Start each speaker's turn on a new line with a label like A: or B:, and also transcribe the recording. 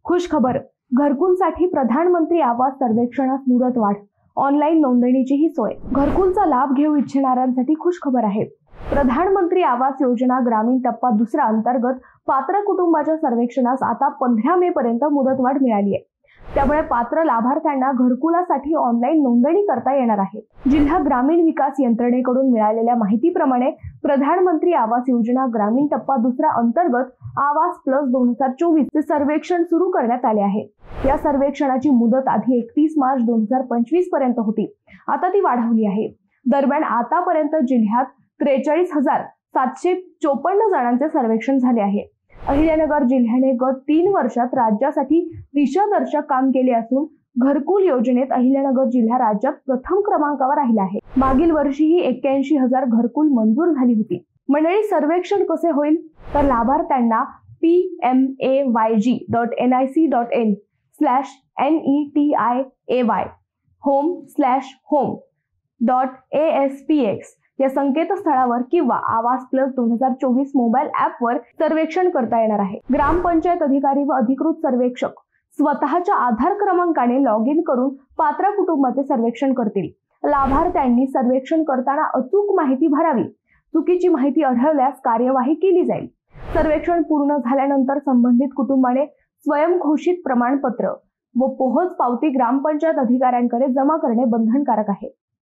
A: खुश खबर, घरकुलसाठी प्रधानमंत्री आवास सर्वेक्षणास मुदतवाढ, ऑनलाईन नोंदणीचीही सोय। घरकुलचा लाभ घेऊ इच्छिणाऱ्यांसाठी खुश खबर आहे। प्रधानमंत्री आवास योजना ग्रामीण टप्पा दुसरा अंतर्गत पात्र कुटुंबाच्या सर्वेक्षणास आता 15 मे पर्यंत मुदतवाढ मिळाली आहे। त्यामुळे पात्र लाभार्थ्यांना घरकुलासाठी ऑनलाईन नोंदणी करता येणार आहे। जिल्हा ग्रामीण विकास यंत्रणेकडून मिळालेल्या माहितीप्रमाणे प्रधानमंत्री आवास योजना ग्रामीण टप्पा दुसरा अंतर्गत आवास प्लस 2024 चे सर्वेक्षण सुरू करण्यात आले आहे। या सर्वेक्षणाची मुदत आधी 31 मार्च 2025 पर्यंत होती, आता ती वाढवली आहे। दरम्यान आतापर्यंत जिल्ह्यात 43,754 जणांचे सर्वेक्षण झाले आहे। अहिल्यानगर जिल्ह्याने गत 3 वर्षात राज्यासाठी दिशादर्शक काम केले असून घरकुल योजनेत अहिल्यानगर जिल्हा राज्यात प्रथम क्रमांकावर राहिला आहे। मागील वर्षीही 81,000 घरकुल मंजूर झाली होती। मंडळी, सर्वेक्षण कसे होईल तर लाभार्थ्यांना pmayg.nic.in/netiay home/home.aspx या संकेतस्थळावर किंवा आवास प्लस 2024 मोबाईल ॲपवर सर्वेक्षण करता येणार आहे। ग्रामपंचायत अधिकारी व अधिकृत सर्वेक्षक स्वतःच्या आधार क्रमांकाने लॉग इन करून पात्र कुटुंबाचे सर्वेक्षण करतील। लाभार्थ्यांनी सर्वेक्षण करताना अचूक माहिती भरावी। चुकीची माहिती आढळल्यास कार्यवाही केली जाईल। सर्वेक्षण पूर्ण झाल्यानंतर संबंधित कुटुंबाने स्वयंघोषित प्रमाणपत्र व पोहोच पावती ग्रामपंचायत अधिकाऱ्यांकडे जमा करणे बंधनकारक आहे।